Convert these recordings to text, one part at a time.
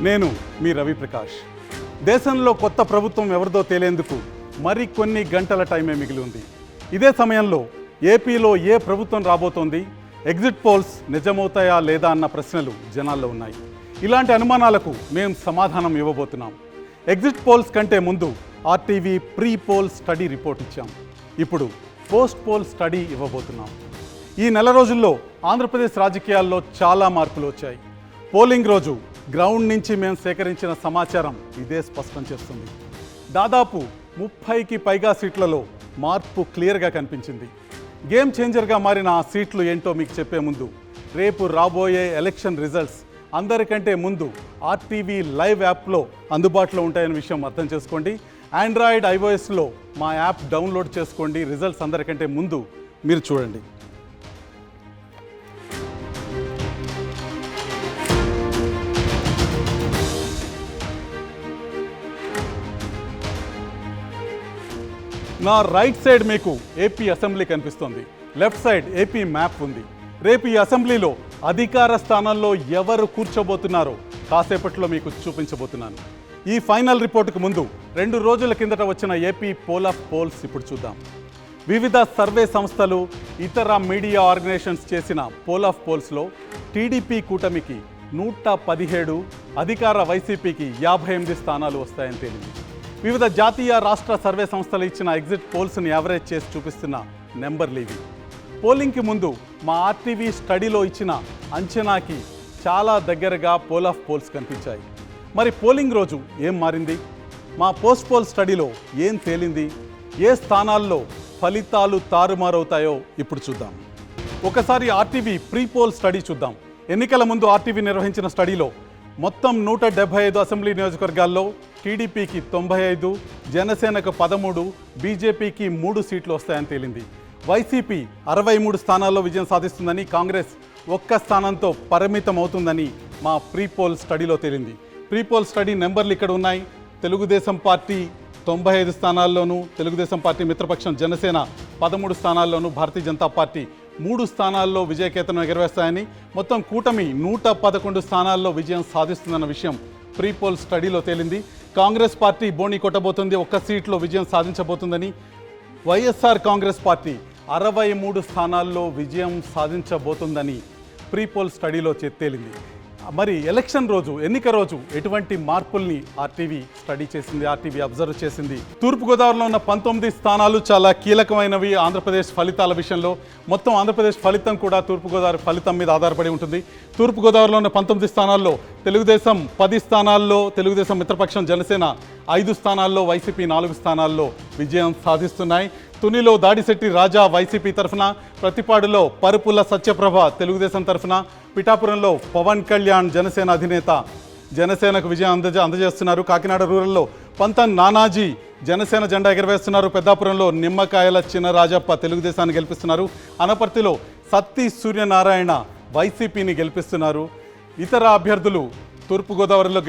నేను మీ రవిప్రకాష్. దేశంలో కొత్త ప్రభుత్వం ఎవరిదో తేలేందుకు మరికొన్ని గంటల టైమే మిగిలి ఉంది. ఇదే సమయంలో ఏపీలో ఏ ప్రభుత్వం రాబోతోంది, ఎగ్జిట్ పోల్స్ నిజమవుతాయా లేదా అన్న ప్రశ్నలు జనాల్లో ఉన్నాయి. ఇలాంటి అనుమానాలకు మేము సమాధానం ఇవ్వబోతున్నాం. ఎగ్జిట్ పోల్స్ కంటే ముందు RTV pre poll study report ఇచ్చాం. ఇప్పుడు పోస్ట్ పోల్ స్టడీ ఇవ్వబోతున్నాం. ఈ నెల రోజుల్లో ఆంధ్రప్రదేశ్ రాజకీయాల్లో చాలా మార్పులు వచ్చాయి. పోలింగ్ రోజు గ్రౌండ్ నుంచి మేము సేకరించిన సమాచారం ఇదే స్పష్టం చేస్తుంది. దాదాపు 30కి పైగా సీట్లలో మార్పు క్లియర్గా కనిపించింది. గేమ్ చేంజర్గా మారిన ఆ సీట్లు ఏంటో మీకు చెప్పే ముందు రేపు రాబోయే ఎలక్షన్ రిజల్ట్స్ అందరికంటే ముందు ఆర్టీవీ లైవ్ యాప్లో అందుబాటులో ఉంటాయనే విషయం అర్థం చేసుకోండి. ఆండ్రాయిడ్, ఐఓఎస్లో మా యాప్ డౌన్లోడ్ చేసుకోండి. రిజల్ట్స్ అందరికంటే ముందు మీరు చూడండి. నా రైట్ సైడ్ మీకు ఏపీ అసెంబ్లీ కనిపిస్తుంది. లెఫ్ట్ సైడ్ ఏపీ మ్యాప్ ఉంది. రేపు ఈ అసెంబ్లీలో అధికార స్థానాల్లో ఎవరు కూర్చోబోతున్నారో కాసేపట్లో మీకు చూపించబోతున్నాను. ఈ ఫైనల్ రిపోర్టుకు ముందు 2 రోజుల కిందట వచ్చిన ఏపీ పోల్ ఆఫ్ పోల్స్ ఇప్పుడు చూద్దాం. వివిధ సర్వే సంస్థలు, ఇతర మీడియా ఆర్గనైజేషన్స్ చేసిన పోల్ ఆఫ్ పోల్స్లో టీడీపీ కూటమికి 117, అధికార వైసీపీకి 58 స్థానాలు వస్తాయని తేలింది. వివిధ జాతీయ, రాష్ట్ర సర్వే సంస్థలు ఇచ్చిన ఎగ్జిట్ పోల్స్ని యావరేజ్ చేసి చూపిస్తున్న నెంబర్లు ఇవి. పోలింగ్కి ముందు మా ఆర్టీవీ స్టడీలో ఇచ్చిన అంచనాకి చాలా దగ్గరగా పోల్ ఆఫ్ పోల్స్ కనిపించాయి. మరి పోలింగ్ రోజు ఏం మారింది? మా పోస్ట్ పోల్ స్టడీలో ఏం తేలింది? ఏ స్థానాల్లో ఫలితాలు తారుమారవుతాయో ఇప్పుడు చూద్దాం. ఒకసారి ఆర్టీవీ ప్రీ పోల్ స్టడీ చూద్దాం. ఎన్నికల ముందు ఆర్టీవీ నిర్వహించిన స్టడీలో మొత్తం 175 అసెంబ్లీ నియోజకవర్గాల్లో టీడీపీకి 95, జనసేనకు 13, బీజేపీకి 3 సీట్లు వస్తాయని తేలింది. వైసీపీ 63 స్థానాల్లో విజయం సాధిస్తుందని, కాంగ్రెస్ 1 స్థానంతో పరిమితం అవుతుందని మా ప్రీ పోల్ స్టడీలో తేలింది. ప్రీ పోల్ స్టడీ నెంబర్లు ఇక్కడ ఉన్నాయి. Telugu Desam party 95 స్థానాల్లోనూ, Telugu Desam party మిత్రపక్షం Janasena 13 స్థానాల్లోనూ, Bharatiya Janata party 3 స్థానాల్లో విజయకేతనం ఎగరవేస్తాయని, మొత్తం కూటమి 111 స్థానాల్లో విజయం సాధిస్తుందన్న విషయం ప్రీ పోల్ స్టడీలో తేలింది. కాంగ్రెస్ పార్టీ బోణి కొట్టబోతుంది, 1 సీట్లో విజయం సాధించబోతుందని, వైఎస్ఆర్ కాంగ్రెస్ పార్టీ 63 స్థానాల్లో విజయం సాధించబోతుందని ప్రీ పోల్ స్టడీలో తేలింది. మరి ఎలక్షన్ రోజు, ఎన్నిక రోజు ఎటువంటి మార్పుల్ని ఆర్టీవీ స్టడీ చేసింది, ఆర్టీవీ అబ్జర్వ్ చేసింది? తూర్పుగోదావరిలో ఉన్న 19 స్థానాలు చాలా కీలకమైనవి ఆంధ్రప్రదేశ్ ఫలితాల విషయంలో. మొత్తం ఆంధ్రప్రదేశ్ ఫలితం కూడా తూర్పుగోదావరి ఫలితం మీద ఆధారపడి ఉంటుంది. తూర్పుగోదావరిలో ఉన్న 19 స్థానాల్లో తెలుగుదేశం 10 స్థానాల్లో, తెలుగుదేశం మిత్రపక్షం జనసేన 5 స్థానాల్లో, వైసీపీ 4 స్థానాల్లో విజయం సాధిస్తున్నాయి. తునిలో దాడిశెట్టి రాజా వైసీపీ తరఫున, ప్రతిపాడులో పరుపుల సత్యప్రభ తెలుగుదేశం తరఫున, పిఠాపురంలో పవన్ కళ్యాణ్ జనసేన అధినేత జనసేనకు విజయం అందజేస్తున్నారు. కాకినాడ రూరల్లో పంతం నానాజీ జనసేన జెండా ఎగరవేస్తున్నారు. పెద్దాపురంలో నిమ్మకాయల చిన్న రాజప్ప తెలుగుదేశాన్ని గెలిపిస్తున్నారు. అనపర్తిలో సత్తి సూర్యనారాయణ వైసీపీని గెలిపిస్తున్నారు. ఇతర అభ్యర్థులు తూర్పుగోదావరిలో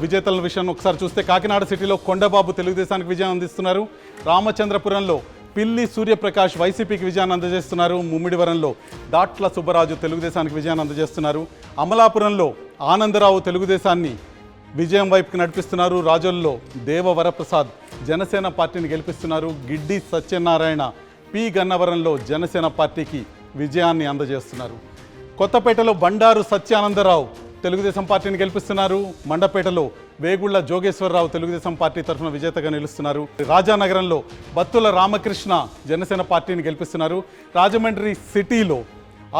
విజేతల విషయాన్ని ఒకసారి చూస్తే కాకినాడ సిటీలో కొండబాబు తెలుగుదేశానికి విజయం అందిస్తున్నారు. రామచంద్రపురంలో పిల్లి సూర్యప్రకాష్ వైసీపీకి విజయాన్ని అందజేస్తున్నారు. ముమ్మిడివరంలో దాట్ల సుబ్బరాజు తెలుగుదేశానికి విజయాన్ని అందజేస్తున్నారు. అమలాపురంలో ఆనందరావు తెలుగుదేశాన్ని విజయం వైపుకి నడిపిస్తున్నారు. రాజోల్లో దేవవరప్రసాద్ జనసేన పార్టీని గెలిపిస్తున్నారు. గిడ్డి సత్యనారాయణ పి గన్నవరంలో జనసేన పార్టీకి విజయాన్ని అందజేస్తున్నారు. కొత్తపేటలో బండారు సత్యానందరావు తెలుగుదేశం పార్టీని గెలిపిస్తున్నారు. మండపేటలో వేగుళ్ల జోగేశ్వరరావు తెలుగుదేశం పార్టీ తరఫున విజేతగా నిలుస్తున్నారు. రాజానగరంలో బత్తుల రామకృష్ణ జనసేన పార్టీని గెలిపిస్తున్నారు. రాజమండ్రి సిటీలో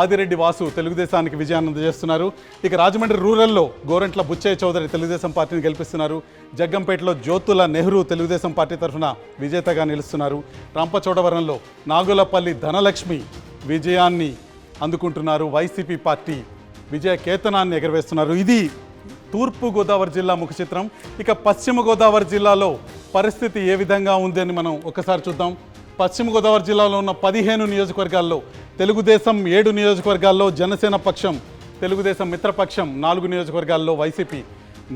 ఆదిరెడ్డి వాసు తెలుగుదేశానికి విజయాన్ని అందజేస్తున్నారు. ఇక రాజమండ్రి రూరల్లో గోరంట్ల బుచ్చయ్య చౌదరి తెలుగుదేశం పార్టీని గెలిపిస్తున్నారు. జగ్గంపేటలో జ్యోతుల నెహ్రూ తెలుగుదేశం పార్టీ తరఫున విజేతగా నిలుస్తున్నారు. రంపచోడవరంలో నాగులపల్లి ధనలక్ష్మి విజయాన్ని అందుకుంటున్నారు. వైసీపీ పార్టీ విజయ కేతనాన్ని ఎగరవేస్తున్నారు. ఇది తూర్పు గోదావరి జిల్లా ముఖ చిత్రం. ఇక పశ్చిమ గోదావరి జిల్లాలో పరిస్థితి ఏ విధంగా ఉంది అని మనం ఒకసారి చూద్దాం. పశ్చిమ గోదావరి జిల్లాలో ఉన్న 15 నియోజకవర్గాల్లో తెలుగుదేశం 7 నియోజకవర్గాల్లో, జనసేన పక్షం, తెలుగుదేశం మిత్రపక్షం 4 నియోజకవర్గాల్లో, వైసీపీ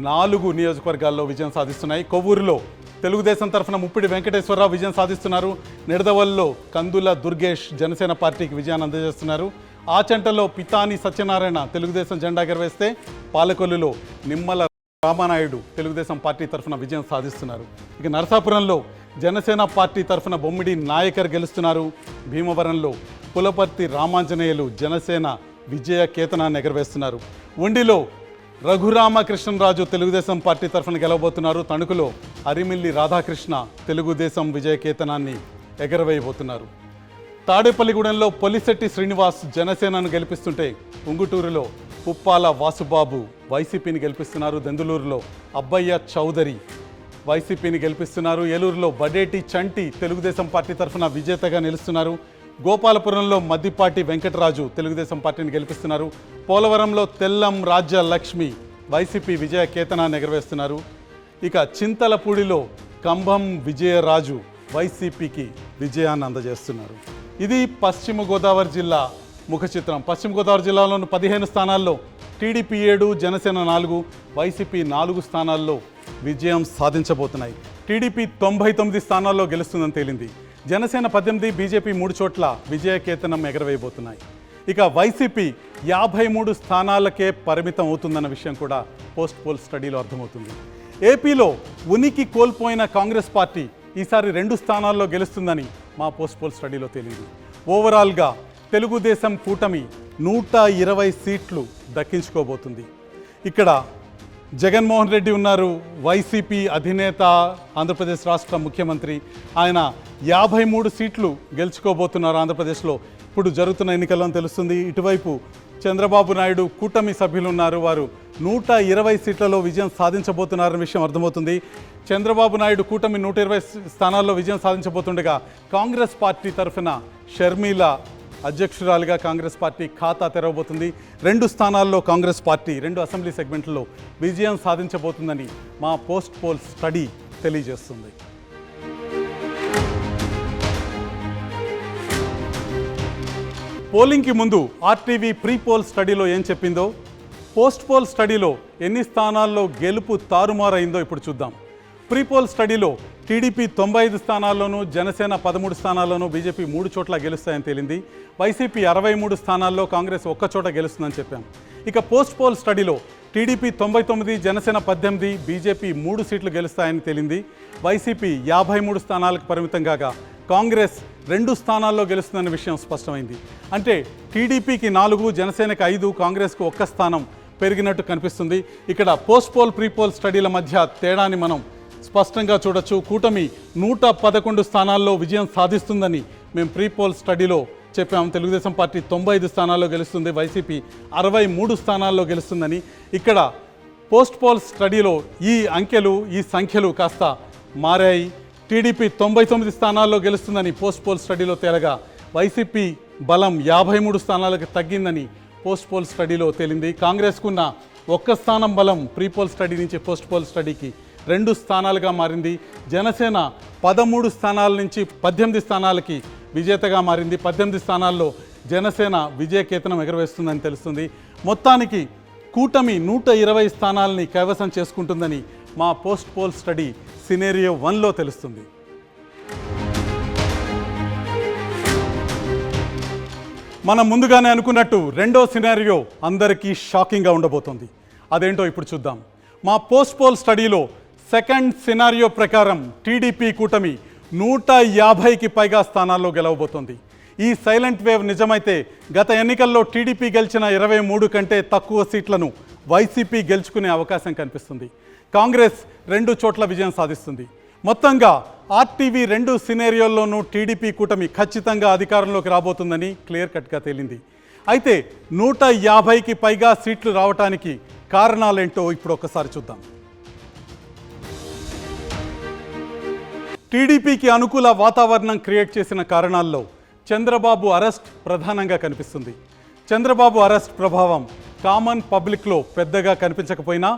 4 నియోజకవర్గాల్లో విజయం సాధిస్తున్నాయి. కొవ్వూరులో తెలుగుదేశం తరఫున ముప్పిడి వెంకటేశ్వరరావు విజయం సాధిస్తున్నారు. నిడదవల్లో కందుల దుర్గేష్ జనసేన పార్టీకి విజయాన్ని అందజేస్తున్నారు. ఆచంటలో పితాని సత్యనారాయణ తెలుగుదేశం జెండా ఎగరవేస్తే, పాలకొల్లులో నిమ్మల రామానాయుడు తెలుగుదేశం పార్టీ తరఫున విజయం సాధిస్తున్నారు. ఇక నరసాపురంలో జనసేన పార్టీ తరఫున బొమ్మిడి నాయకర్ గెలుస్తున్నారు. భీమవరంలో పులపర్తి రామాంజనేయులు జనసేన విజయ కేతనాన్ని ఎగరవేస్తున్నారు. ఉండిలో రఘురామకృష్ణరాజు తెలుగుదేశం పార్టీ తరఫున గెలవబోతున్నారు. తణుకులో అరిమిల్లి రాధాకృష్ణ తెలుగుదేశం విజయ కేతనాన్ని ఎగరవేయబోతున్నారు. తాడేపల్లిగూడెంలో పొలిశెట్టి శ్రీనివాస్ జనసేనను గెలిపిస్తుంటే ఉంగుటూరులో పుప్పాల వాసుబాబు వైసీపీని గెలిపిస్తున్నారు. దెందులూరులో అబ్బయ్య చౌదరి వైసీపీని గెలిపిస్తున్నారు. ఏలూరులో బడేటి చంటి తెలుగుదేశం పార్టీ తరఫున విజేతగా నిలుస్తున్నారు. గోపాలపురంలో మద్దిపాటి వెంకటరాజు తెలుగుదేశం పార్టీని గెలిపిస్తున్నారు. పోలవరంలో తెల్లం రాజ్య లక్ష్మి వైసీపీ విజయ కేతనాన్ని ఎగరవేస్తున్నారు. ఇక చింతలపూడిలో కంభం విజయరాజు వైసీపీకి విజయాన్ని అందజేస్తున్నారు. ఇది పశ్చిమ గోదావరి జిల్లా ముఖ చిత్రం. పశ్చిమ గోదావరి జిల్లాలోని 15 స్థానాల్లో టీడీపీ 7, జనసేన 4, వైసీపీ 4 స్థానాల్లో విజయం సాధించబోతున్నాయి. టీడీపీ 99 స్థానాల్లో గెలుస్తుందని తేలింది. జనసేన 18, బీజేపీ 3 చోట్ల విజయకేతనం ఎగరవేయబోతున్నాయి. ఇక వైసీపీ 53 స్థానాలకే పరిమితం అవుతుందన్న విషయం కూడా పోస్ట్ పోల్ స్టడీలో అర్థమవుతుంది. ఏపీలో ఉనికి కోల్పోయిన కాంగ్రెస్ పార్టీ ఈసారి 2 స్థానాల్లో గెలుస్తుందని మా పోస్ట్ పోల్ స్టడీలో తేలింది. ఓవరాల్గా తెలుగుదేశం కూటమి 120 సీట్లు దక్కించుకోబోతుంది. ఇక్కడ జగన్మోహన్ రెడ్డి ఉన్నారు, వైసీపీ అధినేత, ఆంధ్రప్రదేశ్ రాష్ట్ర ముఖ్యమంత్రి. ఆయన 53 సీట్లు గెలుచుకోబోతున్నారు ఆంధ్రప్రదేశ్లో. ఇప్పుడు జరుగుతున్న ఎన్నికల్లో తెలుస్తుంది. ఇటువైపు చంద్రబాబు నాయుడు కూటమి సభ్యులు ఉన్నారు, వారు 120 సీట్లలో విజయం సాధించబోతున్నారన్న విషయం అర్థమవుతుంది. చంద్రబాబు నాయుడు కూటమి 120 స్థానాల్లో విజయం సాధించబోతుండగా కాంగ్రెస్ పార్టీ తరఫున షర్మిల అధ్యక్షురాలుగా కాంగ్రెస్ పార్టీ ఖాతా తెరవబోతుంది. 2 స్థానాల్లో కాంగ్రెస్ పార్టీ 2 అసెంబ్లీ సెగ్మెంట్లలో విజయం సాధించబోతుందని మా పోస్ట్ పోల్ స్టడీ తెలియజేస్తుంది. పోలింగ్కి ముందు ఆర్టీవీ ప్రీ పోల్ స్టడీలో ఏం చెప్పిందో, పోస్ట్ పోల్ స్టడీలో ఎన్ని స్థానాల్లో గెలుపు తారుమారైందో ఇప్పుడు చూద్దాం. ప్రీ పోల్ స్టడీలో టీడీపీ 95 స్థానాల్లోనూ, జనసేన 13 స్థానాల్లోనూ, బీజేపీ 3 చోట్ల గెలుస్తాయని తేలింది. వైసీపీ 63 స్థానాల్లో, కాంగ్రెస్ 1 చోట గెలుస్తుందని చెప్పాం. ఇక పోస్ట్ పోల్ స్టడీలో టీడీపీ 99, జనసేన 18, బీజేపీ 3 సీట్లు గెలుస్తాయని తేలింది. వైసీపీ 53 స్థానాలకు పరిమితం కాగా కాంగ్రెస్ 2 స్థానాల్లో గెలుస్తుందనే విషయం స్పష్టమైంది. అంటే టీడీపీకి 4, జనసేనకి 5, కాంగ్రెస్కు 1 స్థానం పెరిగినట్టు కనిపిస్తుంది. ఇక్కడ పోస్ట్ పోల్ ప్రీ పోల్ స్టడీల మధ్య తేడాని మనం స్పష్టంగా చూడొచ్చు. కూటమి 111 స్థానాల్లో విజయం సాధిస్తుందని మేము ప్రీ పోల్ స్టడీలో చెప్పాము. తెలుగుదేశం పార్టీ 95 స్థానాల్లో గెలుస్తుంది, వైసీపీ 63 స్థానాల్లో గెలుస్తుందని. ఇక్కడ పోస్ట్ పోల్ స్టడీలో ఈ అంకెలు, ఈ సంఖ్యలు కాస్త మారాయి. టీడీపీ 99 స్థానాల్లో గెలుస్తుందని పోస్ట్ పోల్ స్టడీలో తేలగా వైసీపీ బలం 53 స్థానాలకు తగ్గిందని పోస్ట్ పోల్ స్టడీలో తేలింది. కాంగ్రెస్కున్న 1 స్థానం బలం ప్రీ పోల్ స్టడీ నుంచి పోస్ట్ పోల్ స్టడీకి 2 స్థానాలుగా మారింది. జనసేన 13 స్థానాల నుంచి 18 స్థానాలకి విజేతగా మారింది. 18 స్థానాల్లో జనసేన విజయకేతనం ఎగరవేస్తుందని తెలుస్తుంది. మొత్తానికి కూటమి 120 స్థానాలని కైవసం చేసుకుంటుందని మా పోస్ట్ పోల్ స్టడీ సినేరియో 1లో తెలుస్తుంది. మనం ముందుగానే అనుకున్నట్టు రెండో సినారియో అందరికీ షాకింగ్గా ఉండబోతోంది. అదేంటో ఇప్పుడు చూద్దాం. మా పోస్ట్ పోల్ స్టడీలో సెకండ్ సినారియో ప్రకారం టీడీపీ కూటమి 150కి పైగా స్థానాల్లో గెలవబోతోంది. ఈ సైలెంట్ వేవ్ నిజమైతే గత ఎన్నికల్లో టీడీపీ గెలిచిన 23 కంటే తక్కువ సీట్లను వైసీపీ గెలుచుకునే అవకాశం కనిపిస్తుంది. కాంగ్రెస్ 2 చోట్ల విజయం సాధిస్తుంది. మొత్తంగా ఆర్టీవీ 2 సినేరియోల్లోనూ టీడీపీ కూటమి ఖచ్చితంగా అధికారంలోకి రాబోతుందని క్లియర్ కట్గా తేలింది. అయితే 150కి పైగా సీట్లు రావటానికి కారణాలేంటో ఇప్పుడు ఒక్కసారి చూద్దాం. టీడీపీకి అనుకూల వాతావరణం క్రియేట్ చేసిన కారణాల్లో చంద్రబాబు అరెస్ట్ ప్రధానంగా కనిపిస్తుంది. చంద్రబాబు అరెస్ట్ ప్రభావం కామన్ పబ్లిక్లో పెద్దగా కనిపించకపోయినా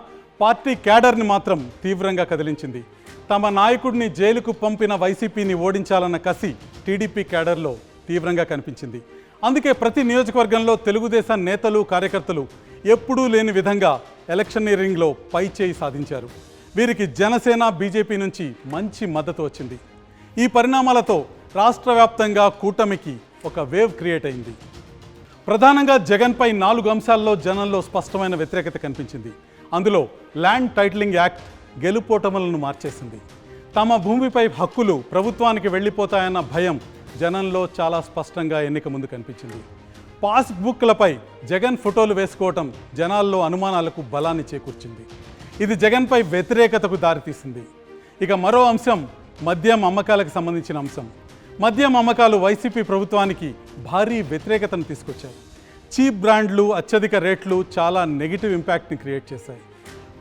పార్టీ క్యాడర్ని మాత్రం తీవ్రంగా కదిలించింది. తమ నాయకుడిని జైలుకు పంపిన వైసీపీని ఓడించాలన్న కసి టీడీపీ క్యాడర్లో తీవ్రంగా కనిపించింది. అందుకే ప్రతి నియోజకవర్గంలో తెలుగుదేశం నేతలు, కార్యకర్తలు ఎప్పుడూ లేని విధంగా ఎలక్షనీరింగ్లో పై చేయి సాధించారు. వీరికి జనసేన, బీజేపీ నుంచి మంచి మద్దతు వచ్చింది. ఈ పరిణామాలతో రాష్ట్ర వ్యాప్తంగా కూటమికి ఒక వేవ్ క్రియేట్ అయింది. ప్రధానంగా జగన్పై 4 అంశాల్లో జనంలో స్పష్టమైన వ్యతిరేకత కనిపించింది. అందులో ల్యాండ్ టైటిలింగ్ యాక్ట్ గెలుపోటములను మార్చేసింది. తమ భూమిపై హక్కులు ప్రభుత్వానికి వెళ్ళిపోతాయన్న భయం జనంలో చాలా స్పష్టంగా ఎన్నిక ముందు కనిపించింది. పాస్బుక్లపై జగన్ ఫోటోలు వేసుకోవటం జనాల్లో అనుమానాలకు బలాన్ని చేకూర్చింది. ఇది జగన్పై వ్యతిరేకతకు దారితీసింది. ఇక మరో అంశం మద్యం అమ్మకాలకు సంబంధించిన అంశం. మద్యం అమ్మకాలు వైసీపీ ప్రభుత్వానికి భారీ వ్యతిరేకతను తీసుకొచ్చాయి. చీప్ బ్రాండ్లు, అత్యధిక రేట్లు చాలా నెగిటివ్ ఇంపాక్ట్ని క్రియేట్ చేశాయి.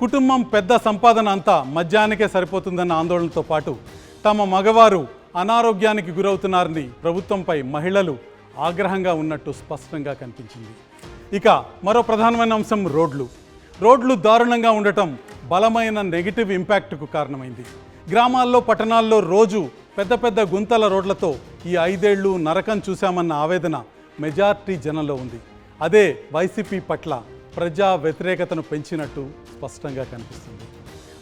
కుటుంబం పెద్ద సంపాదన అంతా మద్యానికే సరిపోతుందన్న ఆందోళనతో పాటు తమ మగవారు అనారోగ్యానికి గురవుతున్నారని ప్రభుత్వంపై మహిళలు ఆగ్రహంగా ఉన్నట్టు స్పష్టంగా కనిపించింది. ఇక మరో ప్రధానమైన అంశం రోడ్లు దారుణంగా ఉండటం బలమైన నెగిటివ్ ఇంపాక్ట్కు కారణమైంది. గ్రామాల్లో, పట్టణాల్లో రోజు పెద్ద పెద్ద గుంతల రోడ్లతో ఈ 5 ఏళ్లు నరకం చూశామన్న ఆవేదన మెజార్టీ జనంలో ఉంది. అదే వైసీపీ పట్ల ప్రజా వ్యతిరేకతను పెంచినట్టు స్పష్టంగా కనిపిస్తుంది.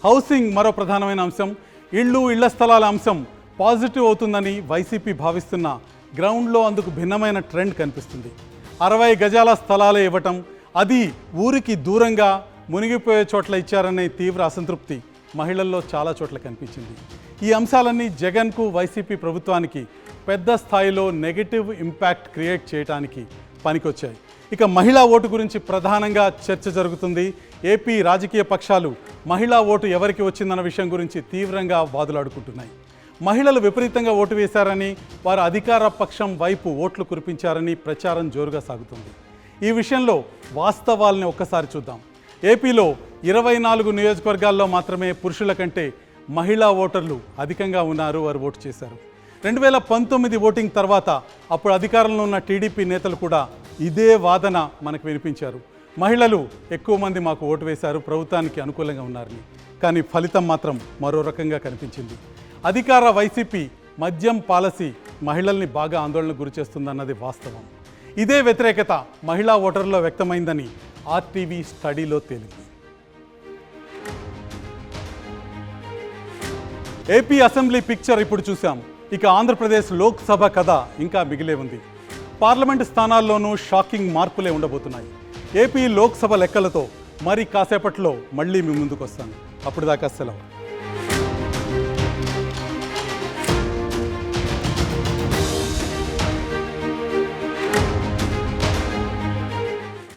హౌసింగ్ మరో ప్రధానమైన అంశం. ఇళ్ల స్థలాల అంశం పాజిటివ్ అవుతుందని వైసీపీ భావిస్తున్న గ్రౌండ్లో అందుకు భిన్నమైన ట్రెండ్ కనిపిస్తుంది. 60 గజాల స్థలాలే ఇవ్వటం, అది ఊరికి దూరంగా మునిగిపోయే చోట్ల ఇచ్చారనే తీవ్ర అసంతృప్తి మహిళల్లో చాలా చోట్ల కనిపించింది. ఈ అంశాలన్నీ జగన్కు, వైసీపీ ప్రభుత్వానికి పెద్ద స్థాయిలో నెగటివ్ ఇంపాక్ట్ క్రియేట్ చేయడానికి పనికొచ్చాయి. ఇక మహిళా ఓటు గురించి ప్రధానంగా చర్చ జరుగుతుంది. ఏపీ రాజకీయ పక్షాలు మహిళా ఓటు ఎవరికి వచ్చిందన్న విషయం గురించి తీవ్రంగా వాదులాడుకుంటున్నాయి. మహిళలు విపరీతంగా ఓటు వేశారని, వారు అధికార పక్షం వైపు ఓట్లు కురిపించారని ప్రచారం జోరుగా సాగుతుంది. ఈ విషయంలో వాస్తవాల్ని ఒక్కసారి చూద్దాం. ఏపీలో 24 నియోజకవర్గాల్లో మాత్రమే పురుషుల కంటే మహిళా ఓటర్లు అధికంగా ఉన్నారు, వారు ఓటు చేశారు. 2019 ఓటింగ్ తర్వాత అప్పుడు అధికారంలో ఉన్న టీడీపీ నేతలు కూడా ఇదే వాదన మనకు వినిపించారు. మహిళలు ఎక్కువ మంది మాకు ఓటు వేశారు, ప్రభుత్వానికి అనుకూలంగా ఉన్నారని. కానీ ఫలితం మాత్రం మరో రకంగా కనిపించింది. అధికార వైసీపీ మద్యం పాలసీ మహిళల్ని బాగా ఆందోళనకు గురిచేస్తుందన్నది వాస్తవం. ఇదే వ్యతిరేకత మహిళా ఓటర్లో వ్యక్తమైందని ఆర్టీవీ స్టడీలో తేలింది. ఏపీ అసెంబ్లీ పిక్చర్ ఇప్పుడు చూసాం. ఇక ఆంధ్రప్రదేశ్ లోక్సభ కథ ఇంకా మిగిలే ఉంది. పార్లమెంటు స్థానాల్లోనూ షాకింగ్ మార్పులే ఉండబోతున్నాయి. ఏపీ లోక్సభ లెక్కలతో మరి కాసేపట్లో మళ్ళీ మీ ముందుకు వస్తాను. అప్పుడు దాకా సెలవు.